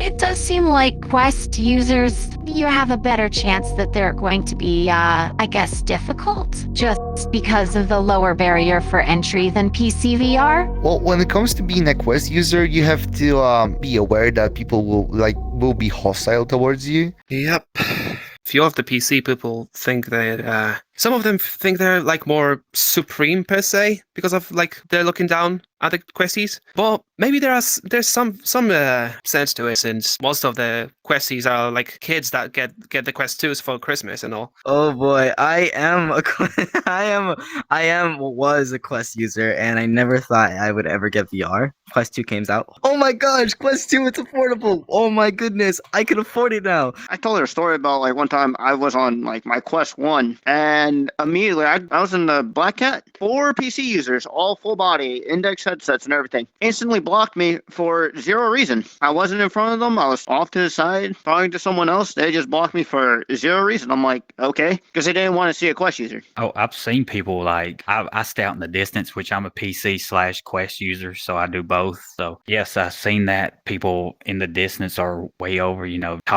It does seem like Quest users, you have a better chance that they're going to be, I guess, difficult, just because of the lower barrier for entry than PC VR. Well, when it comes to being a Quest user, you have to be aware that people will be hostile towards you. Yep. Few of the PC people think that some of them think they're like more supreme per se because of like they're looking down at the questies. But maybe there's some sense to it, since most of the questies are like kids that get the Quest 2s for Christmas and all. Oh boy, was a Quest user, and I never thought I would ever get VR. Quest 2 came out. Oh my gosh, Quest 2, it's affordable. Oh my goodness, I can afford it now. I told her a story about like one time I was on like my Quest 1 and immediately I was in the Black Cat. 4 PC users, all full body, index headsets and everything, instantly blocked me for zero reason. I wasn't in front of them. I was off to the side talking to someone else. They just blocked me for zero reason. I'm like, okay, because they didn't want to see a Quest user. Oh, I've seen people like, I stay out in the distance, which I'm a PC/Quest user, so I do both. So yes, I've seen that people in the distance are way over,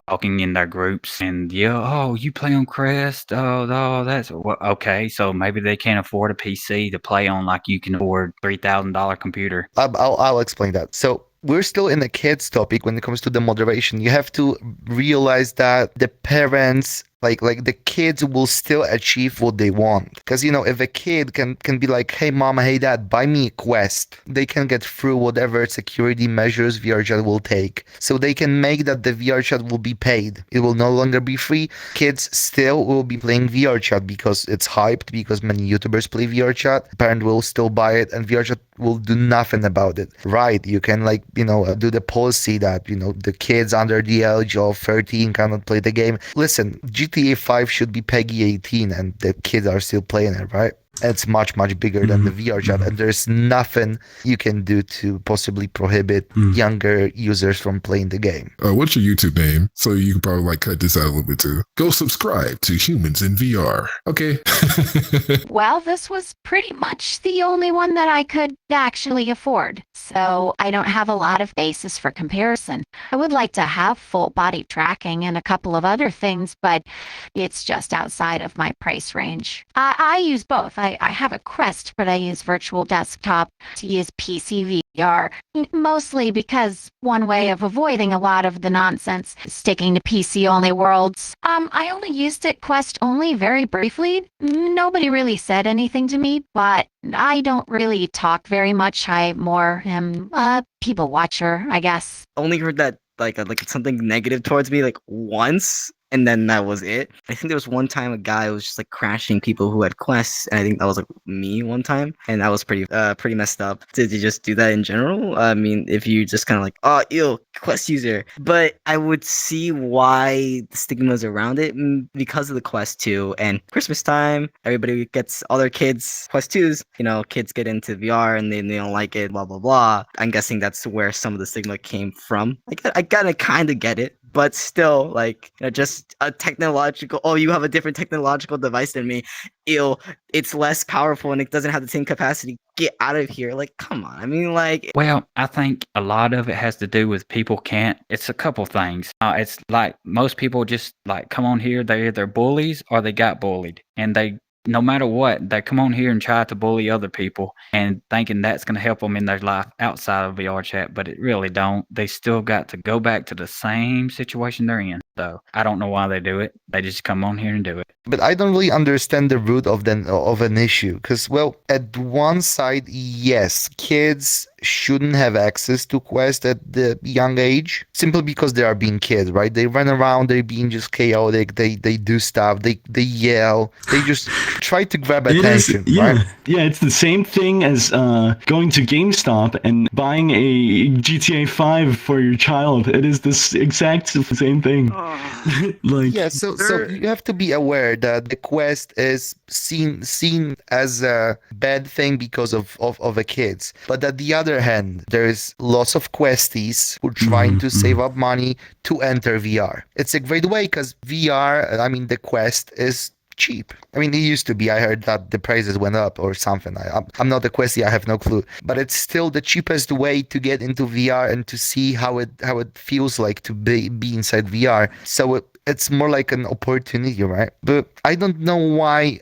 talking in their groups and oh, you play on Quest? Oh, that's okay. So maybe they can't afford a PC to play on like you can afford $3,000 computer. I'll explain that. So we're still in the kids topic when it comes to the moderation. You have to realize that the parents, like the kids will still achieve what they want. Because, if a kid can be like, hey, mom, hey, dad, buy me a Quest, they can get through whatever security measures VRChat will take. So they can make that the VRChat will be paid. It will no longer be free. Kids still will be playing VRChat because it's hyped, because many YouTubers play VRChat. Parent will still buy it, and VRChat will do nothing about it. Right, you can do the policy that, the kids under the age of 13 cannot play the game. Listen, GTA 5 should be PEGI 18 and the kids are still playing it, right? It's much, much bigger than the VRChat, and there's nothing you can do to possibly prohibit younger users from playing the game. What's your YouTube name? So you can probably cut this out a little bit too. Go subscribe to Humans in VR. Okay. Well, this was pretty much the only one that I could actually afford, so I don't have a lot of basis for comparison. I would like to have full body tracking and a couple of other things, but it's just outside of my price range. I use both. I have a Quest, but I use virtual desktop to use PC VR, mostly because one way of avoiding a lot of the nonsense is sticking to PC-only worlds. I only used it Quest only very briefly. Nobody really said anything to me, but I don't really talk very much. I more am a people watcher, I guess. Only heard that like something negative towards me like once, and then that was it. I think there was one time a guy was just like crashing people who had quests, and I think that was like me one time, and that was pretty messed up. Did you just do that in general? I mean, if you just kind of like, oh, ew, quest user. But I would see why the stigmas around it because of the Quest 2 and Christmas time. Everybody gets all their kids Quest 2s. Kids get into VR and they don't like it. Blah blah blah. I'm guessing that's where some of the stigma came from. I gotta kind of get it. But still, just a technological, oh, you have a different technological device than me. Ew, it's less powerful and it doesn't have the same capacity. Get out of here. Come on. I mean, Well, I think a lot of it has to do with people can't. It's a couple things. It's like most people just come on here. They're either bullies or they got bullied. And no matter what, they come on here and try to bully other people and thinking that's going to help them in their life outside of VRChat, but it really don't. They still got to go back to the same situation they're in. So I don't know why they do it. They just come on here and do it. But I don't really understand the root of an issue. Because, well, at one side, yes, kids shouldn't have access to Quest at the young age, simply because they are being kids, right? They run around, they're being just chaotic, they do stuff, they yell, they just try to grab attention, right? Yeah, it's the same thing as going to GameStop and buying a GTA 5 for your child. It is this exact same thing. So you have to be aware that the Quest is seen as a bad thing because of the kids. But at the other hand, there's lots of questies who are trying to save up money to enter VR. It's a great way because VR, the Quest is cheap. I mean, it used to be. I heard that the prices went up or something. I'm not a Questie. I have no clue. But it's still the cheapest way to get into VR and to see how it feels like to be inside VR. So it's more like an opportunity, right? But I don't know why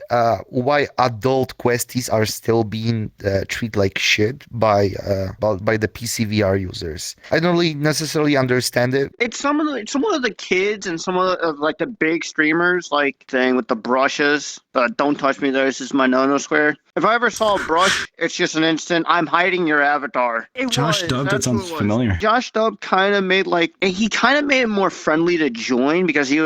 adult Questies are still being treated like shit by the PC VR users. I don't really necessarily understand it. It's some of the kids and some of like the big streamers, like thing with the brushes. Don't touch me. This is my no square. If I ever saw a brush, it's just an instant. I'm hiding your avatar. Josh Dub, that sounds familiar. Josh Dub kind of made it more friendly to join because he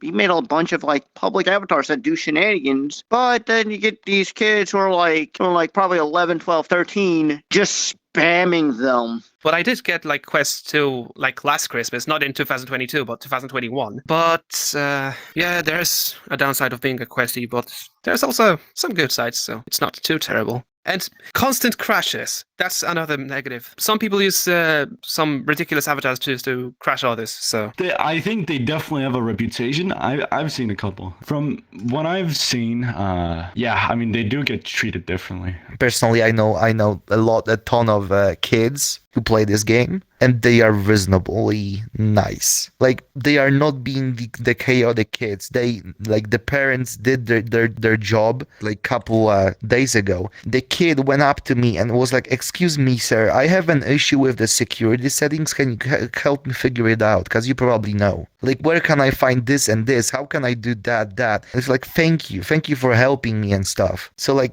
made a bunch of like public avatars that do shenanigans. But then you get these kids who are like probably 11, 12, 13, just spamming them. But I did get like Quest 2 like last Christmas, not in 2022, but 2021. But yeah, there's a downside of being a Questie, but there's also some good sides, so it's not too terrible. And constant crashes. That's another negative. Some people use some ridiculous avatars to crash others. So I think they definitely have a reputation. I've seen a couple. From what I've seen, yeah, I mean they do get treated differently. Personally, I know a ton of kids who play this game, and they are reasonably nice. Like they are not being the chaotic kids. They like the parents did their job like couple days ago. The kid went up to me and was like, "Excuse me, sir, I have an issue with the security settings. Can you help me figure it out? Because you probably know. Like, where can I find this and this? How can I do that?" And it's like, thank you for helping me and stuff. So like,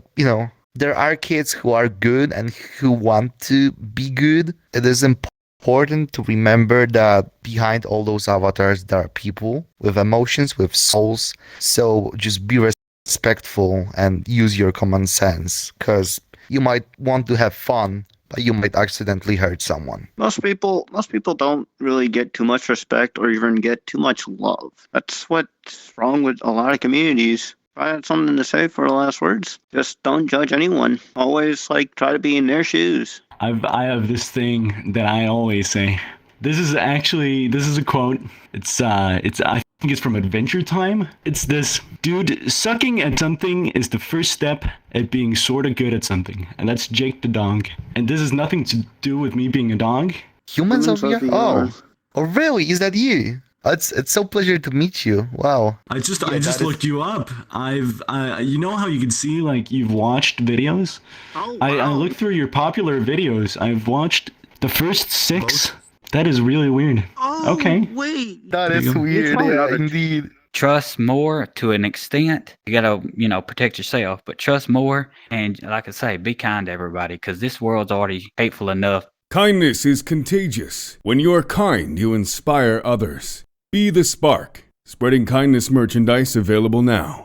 there are kids who are good and who want to be good. It is important to remember that behind all those avatars, there are people with emotions, with souls. So just be respectful and use your common sense, because you might want to have fun, but you might accidentally hurt someone. Most people don't really get too much respect or even get too much love. That's what's wrong with a lot of communities. If I had something to say for the last words, just don't judge anyone. Always try to be in their shoes. I have this thing that I always say. This is a quote. I think it's from Adventure Time. It's this: dude, sucking at something is the first step at being sorta good at something. And that's Jake the dog. And this has nothing to do with me being a dog. Humans of VR? Oh, really? Is that you? It's so pleasure to meet you. Wow. I just looked you up. You know how you can see you've watched videos? Oh, wow. I looked through your popular videos. I've watched the first 6. That is really weird. Oh, okay. Wait. That is weird. Yeah, indeed. Trust more to an extent. You gotta, protect yourself, but trust more. And like I say, be kind to everybody, because this world's already hateful enough. Kindness is contagious. When you are kind, you inspire others. Be the spark. Spreading kindness merchandise available now.